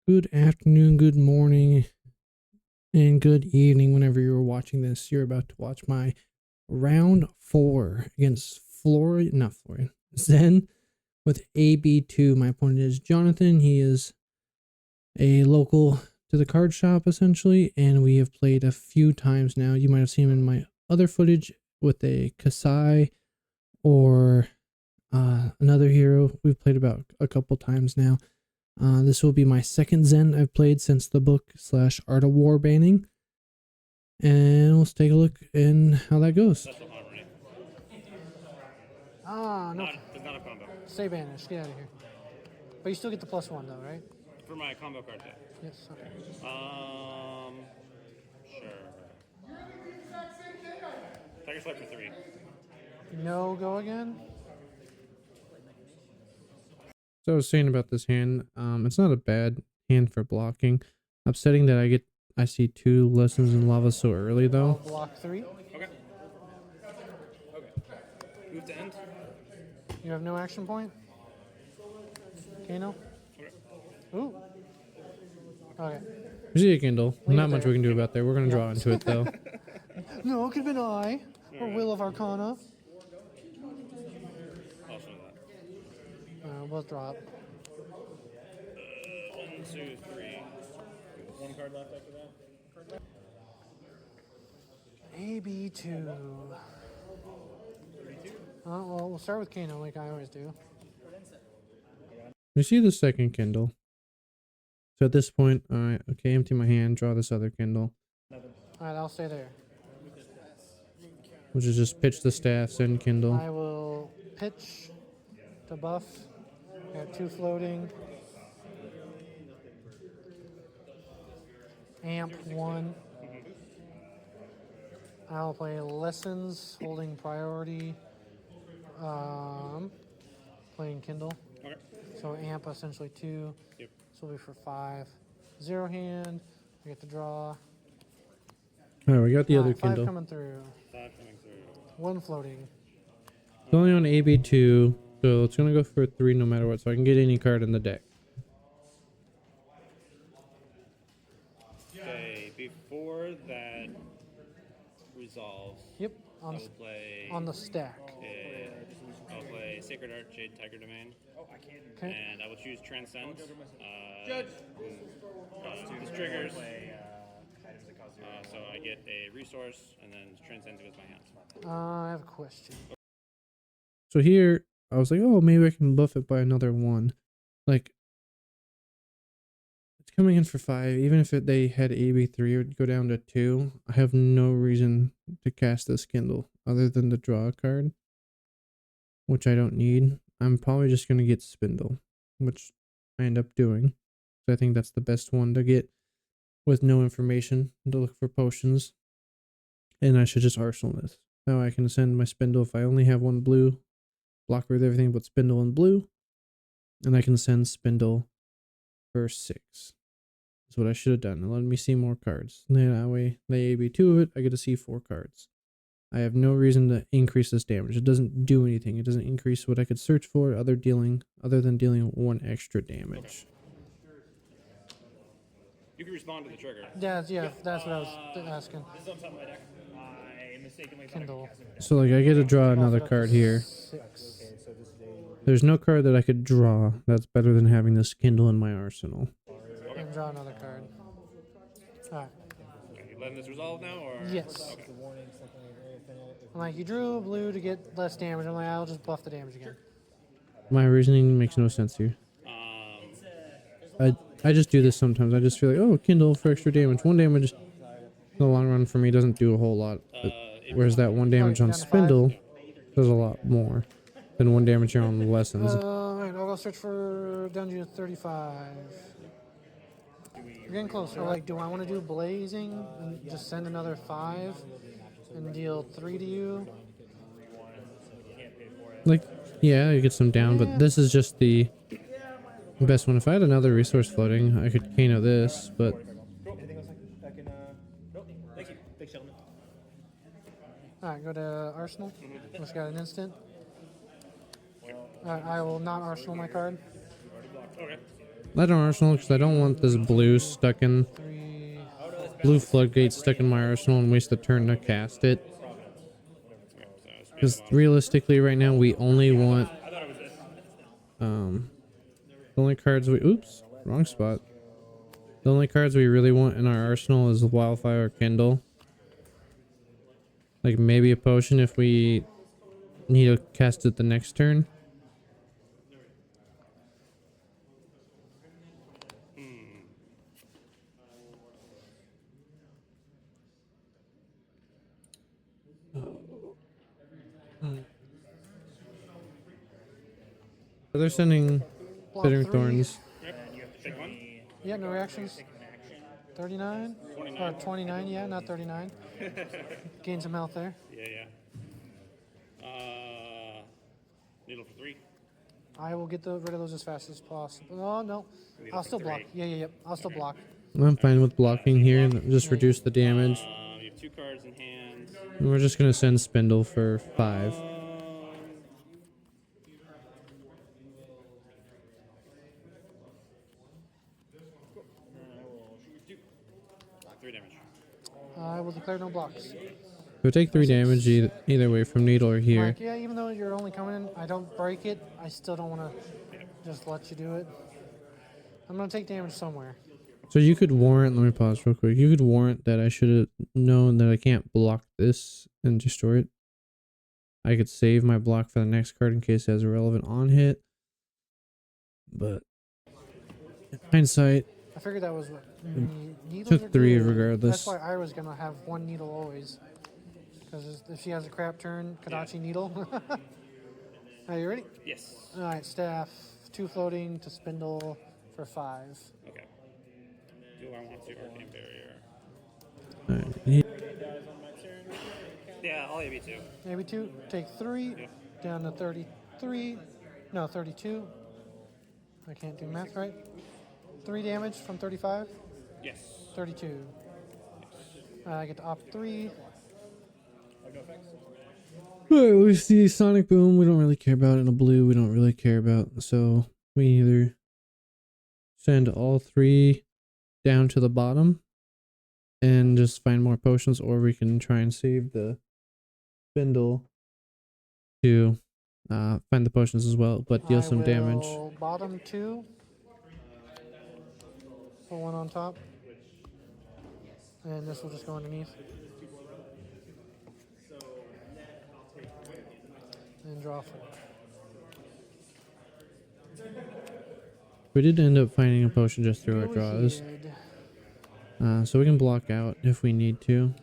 Good afternoon, good morning, and good evening whenever you're watching this. You're about to watch my round 4 against Zen with AB2. My opponent is Jonathan. He is a local to the card shop, essentially, and we have played a few times now. You might have seen him in my other footage with a Kasai or another hero. We've played about a couple times now. This will be my second Zen I've played since the book / Art of War banning. And let's take a look in how that goes. No. It's not a combo. Stay banished. Get out of here. But you still get the +1 though, right? For my combo card set. Yes, okay. Sure. Tiger Select for 3. No go again? So I was saying about this hand, it's not a bad hand for blocking. Upsetting that I see 2 lessons in lava so early though. I'll block 3. Okay. Move to end. You have no action point? Kano? Okay. Ooh. Okay. We see a Kindle. Not much we can do about that. We're going to draw into it though. No, it could have been I. Or Will of Arcana. Also that. We'll drop. 1, 2, 3. 1 card left after that. AB2. Well, we'll start with Kano like I always do. We see the second Kindle. So at this point, alright, okay, empty my hand, draw this other Kindle. Alright, I'll stay there. Which is just pitch the staff, send Kindle. I will pitch to buff. I have 2 floating. Amp 1. I'll play Lessons, holding priority. Playing Kindle. Okay. So amp essentially 2. Yep. This will be for 5. 0 hand. I get to draw. Alright, we got the other 5 Kindle. coming through. 5 coming through. 1 floating. It's only on AB2, so it's going to go for 3 no matter what, so I can get any card in the deck. Okay, before that resolves, Yep. I will play. On the stack. I'll play Sacred Art, Jade, Tiger Domain. Okay. And I will choose Transcend. Judge! This triggers. So I get a resource, and then Transcend goes my hand. I have a question. So here, I was like, oh, maybe I can buff it by another 1. Like, it's coming in for 5. Even if they had AB3, it would go down to 2. I have no reason to cast this Kindle other than to draw a card, which I don't need. I'm probably just going to get Spindle, which I end up doing. So I think that's the best one to get with no information to look for potions. And I should just arsenal this. Now I can send my Spindle if I only have 1 blue. Block with everything but Spindle and blue. And I can send Spindle for 6. That's what I should have done. It let me see more cards. And then that way, they AB 2 of it, I get to see 4 cards. I have no reason to increase this damage. It doesn't do anything. It doesn't increase what I could search for other than dealing 1 extra damage. You can respond to the trigger. That's what I was asking. This is on top of my deck. I mistakenly Kindle. So like I get to draw another card here. 6. There's no card that I could draw that's better than having this Kindle in my arsenal. And draw another card. Alright. Okay, you letting this resolve now, or? Yes. Okay. I'm like, you drew a blue to get less damage. I'm like, I'll just buff the damage again. My reasoning makes no sense here. I just do this sometimes. I just feel like, oh, Kindle for extra damage. 1 damage in the long run for me doesn't do a whole lot. Whereas that 1 damage on Spindle does a lot more than 1 damage here on the Lessons. Alright, I'll go search for dungeon 35. You're getting closer. Like, do I want to do Blazing and just send another 5 and deal 3 to you? Like, yeah, you get some down, but this is just the best one. If I had another resource floating, I could Kano this, but Alright, go to Arsenal. Just got an instant. I will not Arsenal my card. Okay. Let on arsenal because I don't want this blue stuck in 3. blue floodgate stuck in my arsenal and waste a turn to cast it. Okay, so speed Because them up. realistically, right now we only want the only cards we oops wrong spot. The only cards we really want in our arsenal is Wildfire or Kindle. Like maybe a potion if we need to cast it the next turn. They're sending Block Bittering 3. Thorns. Take one. Yeah, no reactions. 39? 29. Or 29, yeah, not 39. Gain some health there. Yeah. Needle for 3. I will get rid of those as fast as possible. Oh, no. Needle I'll for still block. 3. Yeah. I'll still block. I'm fine with blocking here and just Yeah. reduce the damage. You have 2 cards in hand. And we're just gonna send Spindle for 5. Three damage. I will declare no blocks. We'll take 3 damage either way from Needle or here. Like, yeah, even though you're only coming in, I don't break it. I still don't want to just let you do it. I'm going to take damage somewhere. So you could warrant, let me pause real quick. You could warrant that I should have known that I can't block this and destroy it. I could save my block for the next card in case it has a relevant on hit. But in hindsight, I figured that was what needles took are 3 good. regardless. That's why I was going to have 1 needle always. Because if she has a crap turn, Kadachi needle. Are you ready? Yes. All right, staff. 2 floating to spindle for 5. Okay. Do I want to Arcane Barrier? Alright, Yeah, I'll AB 2. Maybe 2. Take 3. Yeah. Down to 33. No, 32. I can't do math right. 3 damage from 35. Yes. 32. I get to opt 3. Alright, we see Sonic Boom. We don't really care about it. In a blue, we don't really care about. So we either send all 3 down to the bottom and just find more potions, or we can try and save the spindle to find the potions as well, but deal some damage. Bottom 2. Put 1 on top. And this will just go underneath. And draw 4. We did end up finding a potion just through our draws. So we can block out if we need to.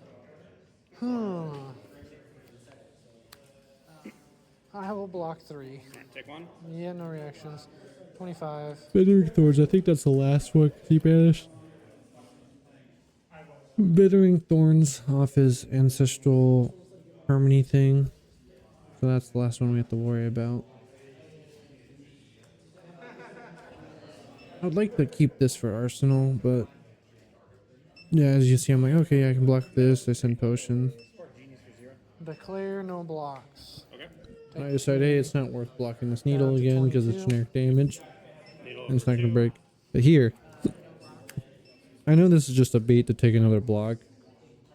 I will block 3. Alright, take 1. Yeah, no reactions. 25. Bittering Thorns, I think that's the last one he banished. Bittering Thorns off his ancestral harmony thing. So that's the last one we have to worry about. I'd like to keep this for Arsenal, but yeah, as you see, I'm like, okay, I can block this. I send potion. Declare no blocks. Okay. I decide, hey, it's not worth blocking this needle Down to again because it's 22. generic damage. Needle And it's for not going to 2. break. But here, I know this is just a bait to take another block,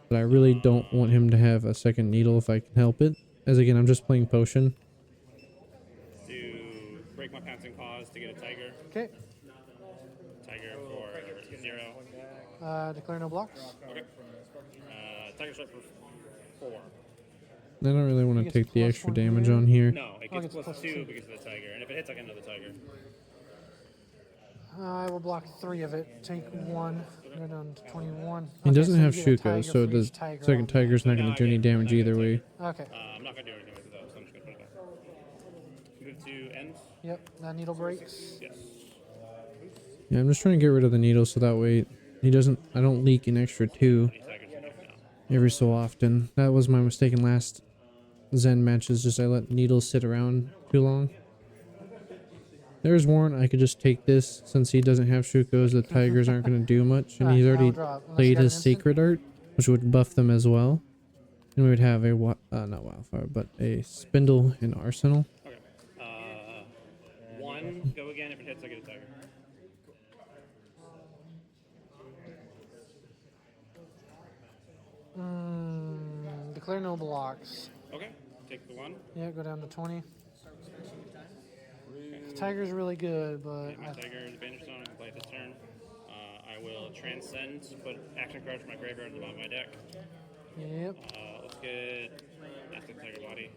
but I really don't want him to have a second needle if I can help it. As again, I'm just playing potion. To break my pouncing paws to get a tiger. Okay. Tiger for 0. Declare no blocks. Okay. Tiger strike for 4. I don't really want He to gets take the plus extra 1 damage here. on here. No, it Oh, gets it gets plus plus 2 2. because of the tiger, and if it hits, I get another tiger. I will block 3 of it. Take 1. Go down to 21. He Okay, doesn't so have you get a Shuko, tiger so for the each tiger second on tiger's not No, going I to do any get- damage I get either a way. that. Okay. I'm not going to do anything with it, though, so I'm just going to put it back. Move to ends? Yep. That needle breaks. Yes. Yeah, I'm just trying to get rid of the needle so that way I don't leak an extra 2 Any tigers in there now. every so often. That was my mistake in last Zen matches, just I let needles sit around too long. There's Warren. I could just take this since he doesn't have Shukos. The tigers aren't going to do much, and Alright, he's I'll already draw it. Unless you played got his an instant. Sacred Art, which would buff them as well. And we would have a not Wildfire, but a Spindle in Arsenal. Okay. 1, go again. If it hits, I get a tiger. declare no blocks. Okay, take the 1. Yeah, go down to 20. Tiger's really good, but My Tiger is Banner Stone. I can play this turn. I will transcend, put action cards from my graveyard on the bottom of my deck. yep. Let's get Aztec Tiger Body.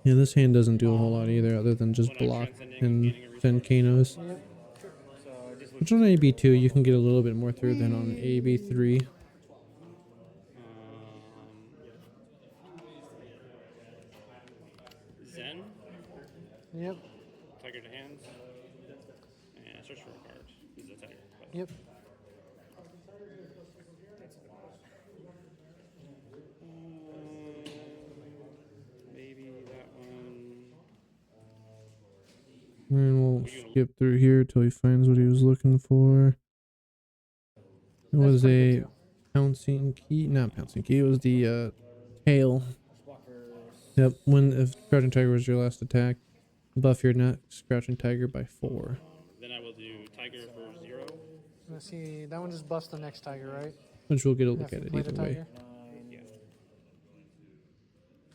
Yeah, this hand doesn't do a whole lot either, other than just When I'm block transcending and gaining a resource. send Kanos. Yep. Which on AB2 you can get a little bit more through than on AB3. Zen, Yep. Tiger to hands, and search for a card. This is a Tiger. Yep. Maybe that one. And we'll skip through here till he finds what he was looking for. It was pretty a good, pouncing key, not pouncing key, it was the tail. Yep, when if Crouching Tiger was your last attack, buff your next Crouching Tiger by 4. Then I will do Tiger for 0. Let's see. That one just busts the next Tiger, right? Which we'll get a Yeah, look if at you it played a either way. Tiger. Yeah.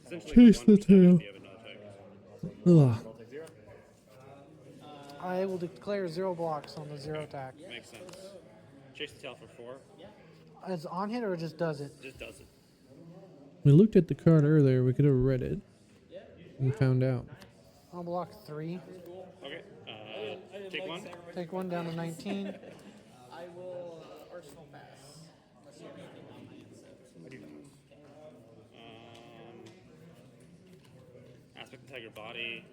Essentially, Chase for the 1% tail. if you have another Tiger. Ugh. I will declare 0 blocks on the 0 attack. Makes sense. Chase the tail for 4. It's on hit or it just does it? Just does it. We looked at the card earlier, we could have read it and found out. I'll block 3. Okay. Take 1. Take 1 down to 19. I will Arsenal pass. Unless you have anything on my end. I do not. Aspect the Tiger Body.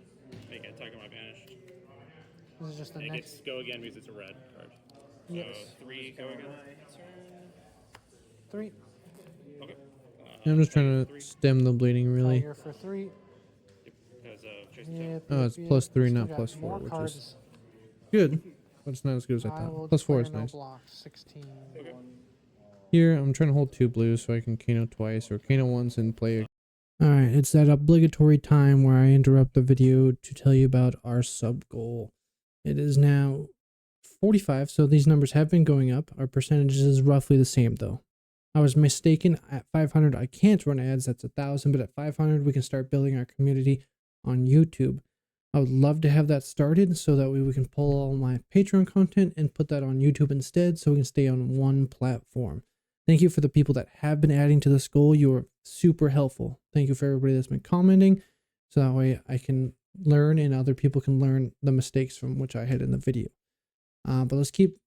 Make a Tiger my banished. This is just the And it next. gets go again because it's a red card. So Yes. 3 go again. 3. Okay. I'm just trying to stem the bleeding, really. Tiger for 3. Because of Chase the tail. Yep. Oh, it's yep, plus 3, Still not got plus 4, more which cards. is good, but it's not as good as I I will thought. Plus 4 is declare no nice. blocks. 16. Here, I'm trying to hold 2 blues so I can Kano twice, or Kano once and play a... Alright, it's that obligatory time where I interrupt the video to tell you about our sub goal. It is now 45, so these numbers have been going up. Our percentage is roughly the same, though. I was mistaken. At 500, I can't run ads. That's 1,000, but at 500, we can start building our community on YouTube. I would love to have that started so that way we can pull all my Patreon content and put that on YouTube instead so we can stay on one platform. Thank you for the people that have been adding to this goal. You are super helpful. Thank you for everybody that's been commenting so that way I can learn and other people can learn the mistakes from which I had in the video. But let's keep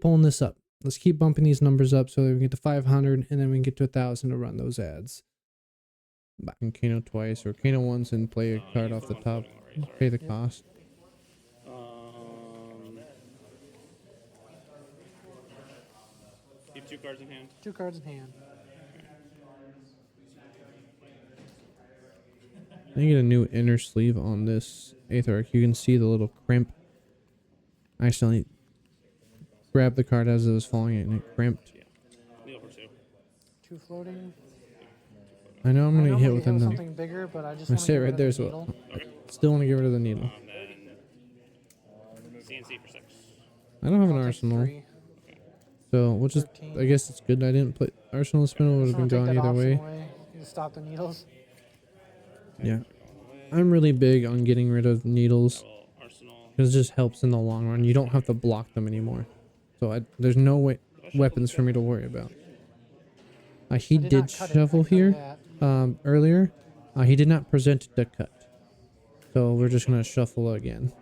pulling this up. Let's keep bumping these numbers up so that we can get to 500 and then we can get to 1,000 to run those ads. Back in Kano twice or Kano once and play a card off the top. Pay the cost. You have 2 cards in hand. 2 cards in hand. I get a new inner sleeve on this Aether. You can see the little crimp. I accidentally grabbed the card as it was falling and it crimped. Needle for 2. 2 floating. I know I'm going to get hit with with them. something bigger, but I just I want to say get it rid right of there the as well. needle. Still want to get rid of the needle. Then CNC for 6. I don't have an I'll take arsenal. 3. So we'll just, 13. I guess it's good I didn't play Arsenal Spinel, would have been Just wanna gone take that either way. option away. You stop the needles. Yeah. I'm really big on getting rid of needles Well, Arsenal. because it just helps in the long run. You don't have to block them anymore. So there's no weapons for me to worry about. He did did not cut it. shuffle I cut here earlier. He did not present the cut. So we're just going to shuffle again.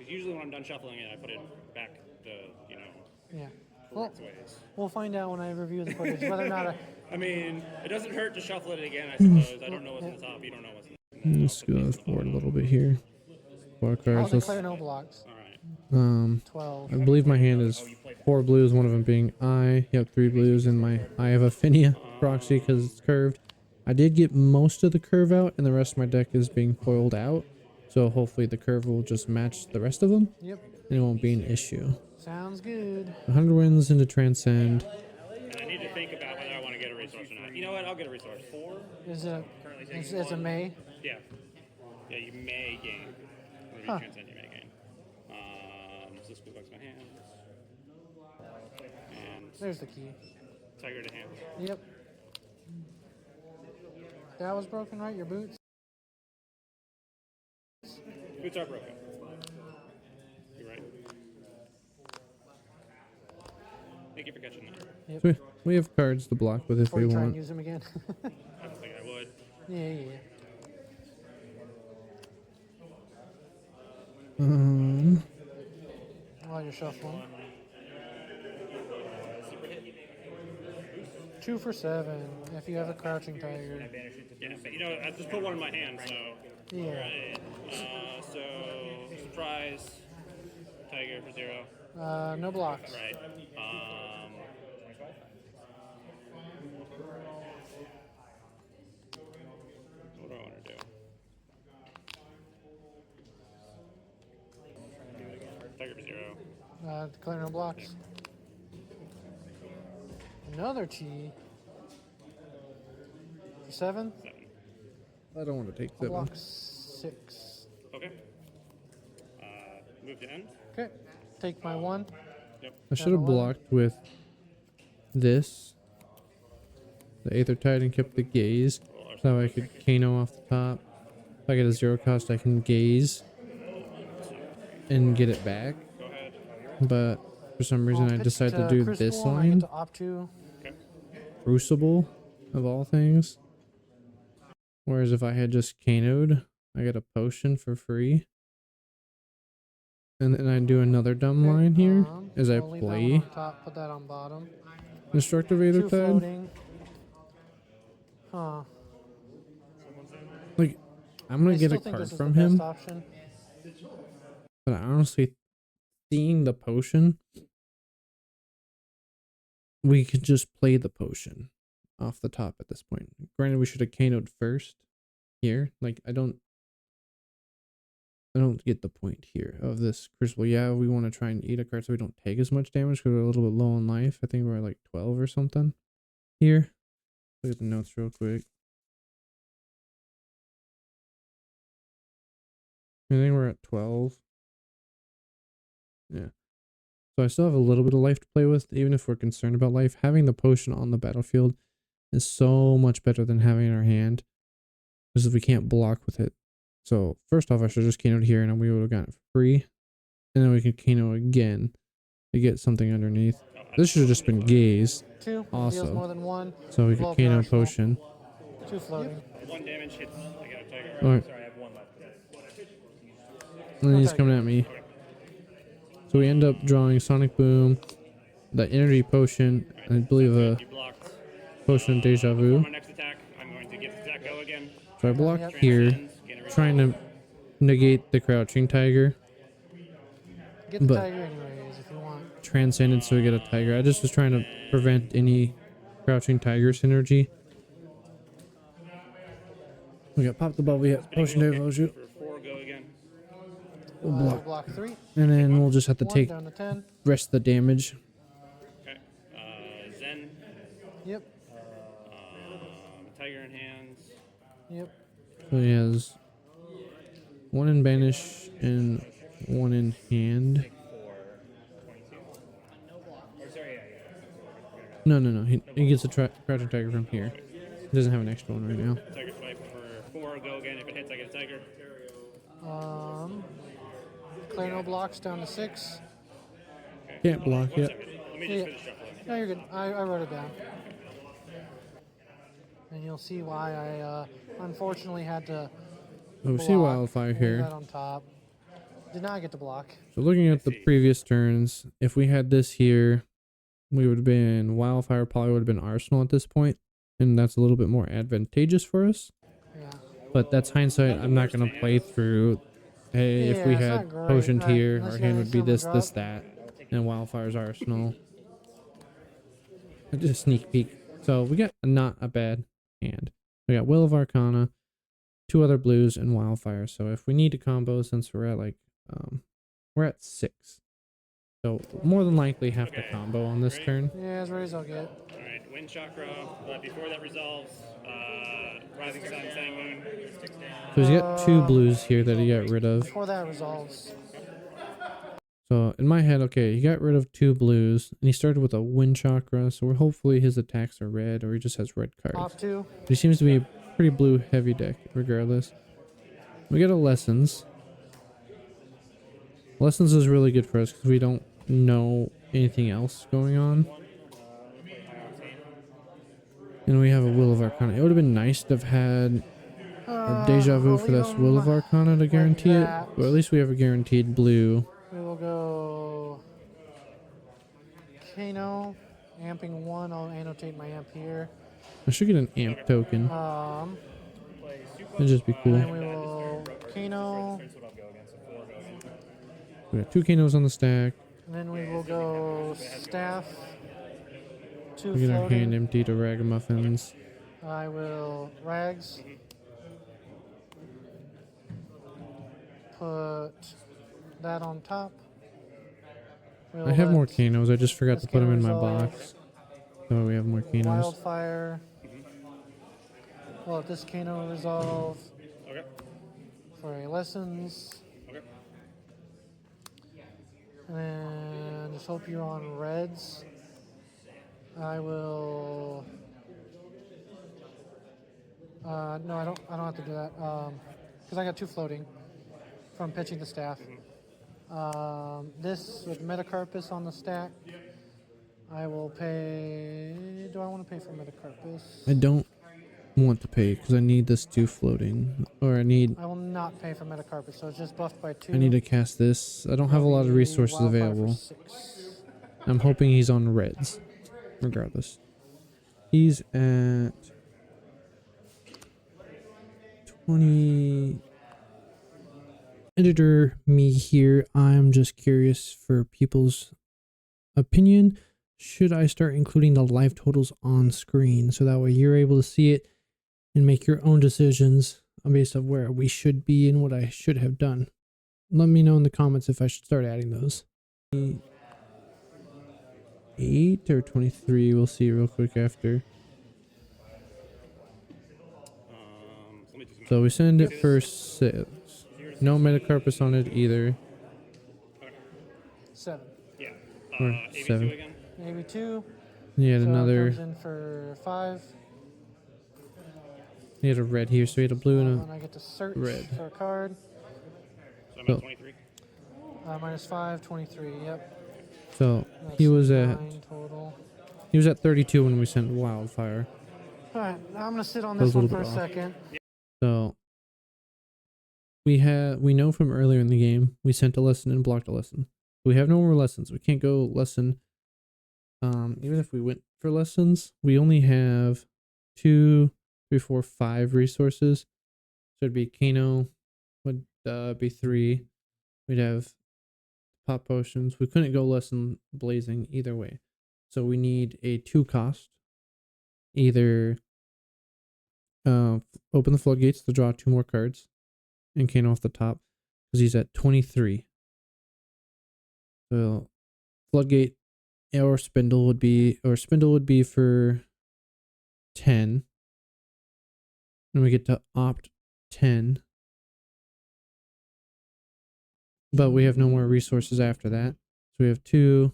Usually when I'm done shuffling it, I put it back the, Yeah. Well, correct ways. we'll find out when I review the footage whether or not I mean, it doesn't hurt to shuffle it again, I suppose. I don't know what's in the top. You don't know what's in the Let's go forward a little bit here. 4 I'll cards. Let's, declare no blocks. Alright. 12. I believe my hand is 4 blues, one of them being I. Yep, 3 blues, and I have a Finia proxy because it's curved. I did get most of the curve out, and the rest of my deck is being foiled out. So hopefully the curve will just match the rest of them, Yep. and it won't be an issue. Sounds good. 100 wins into Transcend. And I need to think about whether I want to get a resource or not. You know what? I'll get a resource. 4? Is it? It's a May. Yeah. Yeah, you may gain. When you transcend, you may gain. So this blue box my hands. And There's the key. Tiger to hand. Yep. That was broken, right? Your boots? Boots are broken. You're right. Thank you for catching that. Yep. So we have cards to block with if Before we you try and want. use them again. I don't think I would. Yeah. While you're shuffling. 2 for 7 if you have a crouching tiger. Yeah, but you know, I just put one in my hand, so. Yeah. Right. So, surprise. Tiger for 0. No blocks. Right. What do I want to do? Tiger for 0. Declare no blocks. Another T. For 7. 7. I don't want to take I'll 7. block 6. Okay. Move to end. Okay. Take my 1. Yep. I should have blocked with this. The Aether Tide and kept the gaze. So I could Kano off the top. If I get a 0 cost, I can gaze and get it back. Go ahead. But for some reason, I decided to do this Crucible, and I line. get to opt to. Okay. Crucible, of all things. Whereas if I had just Kano'd, I get a potion for free. And then I do another dumb line here as I I'll leave that one play on top, put that on bottom. Destructive Aether 2 Tide. floating. Huh. Like, I'm gonna I get still a think card this is from the best him, option. but I honestly, seeing the potion, we could just play the potion off the top at this point. Granted, we should have Kano'd first here. Like, I don't get the point here of this Crucible. Yeah, we want to try and eat a card so we don't take as much damage because we're a little bit low on life. I think we're at like 12 or something here. Look at the notes real quick. I think we're at 12. Yeah. So I still have a little bit of life to play with, even if we're concerned about life. Having the potion on the battlefield is so much better than having it in our hand, because we can't block with it. So first off, I should just Kano here, and we would have gotten it for free. And then we could Kano again to get something underneath. This should have just been gaze. 2 Also. deals more than 1. So we Blow could up the Kano arsenal. potion. 2 floating. 1 damage hits. I got a tiger. Alright. Sorry, I have 1 left. And then he's Okay. coming at me. So we end up drawing Sonic Boom, the energy potion, and I believe a You blocked. potion of Deja For Vu. my next attack, I'm going to get the attack go again. So I block Yep. here, Transcends, gain a trying to negate the Crouching Tiger. Get the But- tiger anyways if you want. Transcended so we get a Tiger. I just was trying to prevent any Crouching Tiger synergy. We got Pop the Bubble yet. Potion of Devotion. For 4, go again. We'll block. Block 3. And then we'll just have to 1 take down to 10. rest of the damage. Okay. Zen. Yep. Tiger in hands. Yep. So he has 1 in Banish and 1 in hand. No. He gets a Crouching Tiger from here. He doesn't have an extra one right now. Tiger swipe for 4, go again. If it hits, I get a tiger. Clear no blocks down to 6. Can't block One yet. second. Let me just finish shuffling. No, you're good. I wrote it down. And you'll see why I unfortunately had to Oh, we block. see Wildfire Leave here. that on top. Did not get to block. So looking at the previous turns, if we had this here, we would have been Wildfire probably would have been Arsenal at this point, and that's a little bit more advantageous for us. Yeah. But that's hindsight. I'm not gonna play through. Hey, if we Yeah, it's had not great, potioned right? here, Unless our you hand got would be silver this, drop. that, and Wildfire's Arsenal. I did a sneak peek. So we got not a bad hand. We got Will of Arcana, 2 other blues, and Wildfire. So if we need to combo, since we're at we're at 6. So more than likely have to combo on this turn. Yeah, as ready as I'll get. Alright, Wind Chakra. Before that resolves, Rising Sun, Sang Moon. So he's got 2 blues here that he got rid of. Before that resolves. So in my head, okay, he got rid of 2 blues and he started with a wind chakra, so hopefully his attacks are red or he just has red cards. Off 2. But he seems to be a pretty blue heavy deck regardless. We get a lessons. Lessons is really good for us because we don't know anything else going on. And we have a Will of Arcana. It would have been nice to have had a Deja Vu I'll for leave this Will of Arcana to guarantee it. that. But at least we have a guaranteed blue. We will go Kano, amping 1. I'll annotate my amp here. I should get an amp token. It'd just be cool. Then we will Kano, We got 2 Kanos on the stack. and then we will go staff. 2 We get our floating. hand empty to ragamuffins. I will rags. Put that on top. I have more We'll Kanos. I just forgot this to put them in my Kano resolve. box. So we have more let Kanos. Wildfire. We'll let this Kano resolve Okay. for a lessons. Okay. And just hope you're on reds. I will. No, I don't have to do that because I got 2 floating from pitching the staff. This with Metacarpus on the stack. I will pay. Do I want to pay for Metacarpus? I don't want to pay because I need this 2 floating. Or I will not pay for Metacarpus, so it's just buffed by 2. I need to cast this. I don't have a lot of resources Wildfire for available. 6. I'm hoping he's on reds. Regardless. He's at 20. Editor me here. I'm just curious for people's opinion. Should I start including the life totals on screen so that way you're able to see it and make your own decisions based on where we should be and what I should have done? Let me know in the comments if I should start adding those. 8 or 23, we'll see real quick after. Let me do some So we send it for 6. No Metacarpus on it either. 7. Yeah. Or AB2 7. again. Maybe 2. He had So it another. comes in for 5. He had a red here, so he had a blue and And I get to search red. for a card. So I'm So- at 23. -5, 23. Yep. So That's he was at 9 total. 32 when we sent Wildfire. All right, I'm gonna sit on That was this a one little for a bit off. second. So we know from earlier in the game we sent a lesson and blocked a lesson. We have no more lessons. We can't go lesson. Even if we went for lessons, we only have 2, 3, 4, 5 resources. So it'd be Kano, would be 3. We'd have pop potions. We couldn't go lesson blazing either way. So we need a 2 cost. Either open the floodgates to draw 2 more cards and Kano off the top because he's at 23. So floodgate or spindle would be for 10. And we get to opt 10. But we have no more resources after that. So we have 2.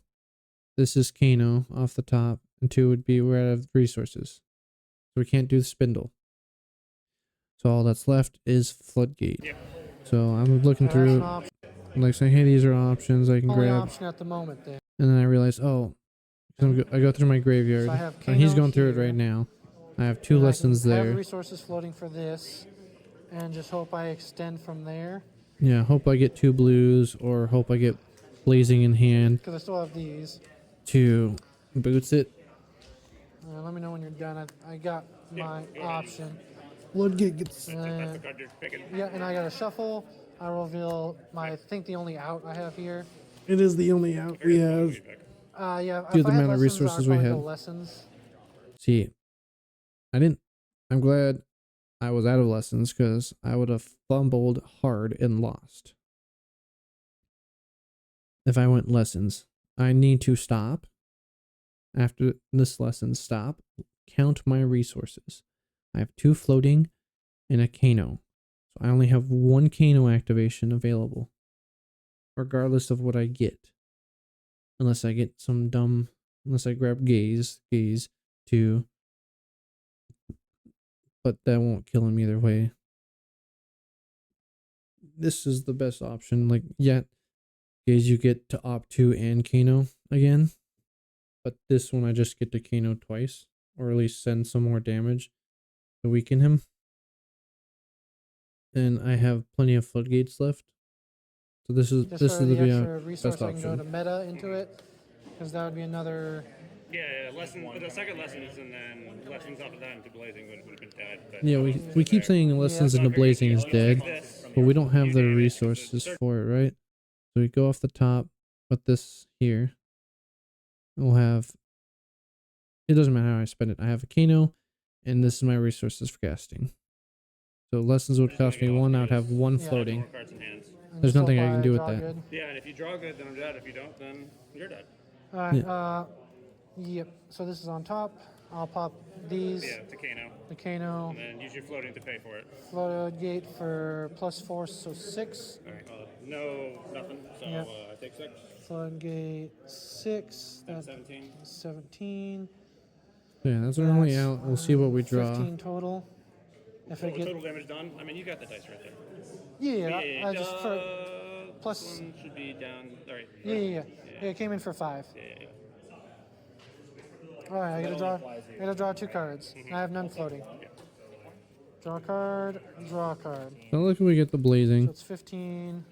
This is Kano off the top. And 2 would be we're out of resources. So we can't do the spindle. So all that's left is floodgate. Yeah. So I'm looking That's an through, option. like saying, hey, these are options I can Only grab. option at the moment there. And then I realize, oh, I go through my graveyard. So I have And he's Kano going through it here. right now. I have 2 And I lessons can have there. resources floating for this, and just hope I extend from there. Yeah, hope I get 2 blues or hope I get blazing in hand Because I still have these. to boots it. Let me know when you're done. I got my option. Floodgate gets. That's the card you're picking. Yeah, and I got a shuffle. I reveal I think the only out I have here. It is the only out we have. Yeah. Due to if the I had amount of lessons, resources I'd we probably go had. lessons. See, I'm glad I was out of lessons because I would have fumbled hard and lost. If I went lessons, I need to stop. After this lesson, stop, count my resources. I have 2 floating and a Kano. So I only have 1 Kano activation available. regardless of what I get. Unless I get some dumb, unless I grab gaze too. But that won't kill him either way. This is the best option. Like, yeah, gaze you get to opt 2 and Kano again. But this one I just get to Kano twice. Or at least send some more damage to weaken him. And I have plenty of floodgates left. So this is Just for the the extra resource, best I can go to option. meta into it, because that would be another. Yeah, lesson. The second lessons and then lessons after that into blazing would have been dead. But Yeah, we keep saying lessons into blazing is dead, but we don't have the resources for it, right? So we go off the top, put this here. We'll have, it doesn't matter how I spend it. I have a Kano, and this is my resources for casting. So lessons would cost me 1, I would have 1 floating. More cards in hands. There's nothing I can do with draw that. good. Yeah, and if you draw good, then I'm dead. If you don't, then you're dead. Alright, yep. So this is on top. I'll pop these. Yeah, to Kano. The Kano. And then use your floating to pay for it. Floodgate for +4, so 6. All right. No, nothing. So Yep. I take 6. Floodgate 6. That's That's 17. 17. Yeah, that's our only That's, out. We'll see what we draw. 15 total. If I get. Total damage done. I mean, you got the dice right there. Yeah, I just. For, plus- This one should be down. All right. yeah. It came in for 5. Yeah. Alright, I gotta draw 2 cards. I have none floating. Draw a card, draw a card. So look at we get the blazing. So it's 15.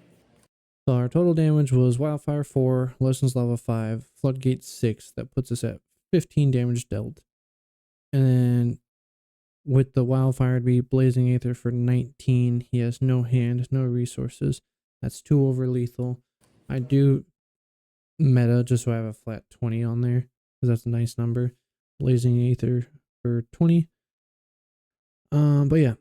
So our total damage was Wildfire 4, Lessons Lava 5, Floodgate 6. That puts us at 15 damage dealt. And then with the Wildfire to be Blazing Aether for 19. He has no hand, no resources. That's 2 over lethal. I do meta just so I have a flat 20 on there, because that's a nice number. Blazing Aether for 20. But yeah,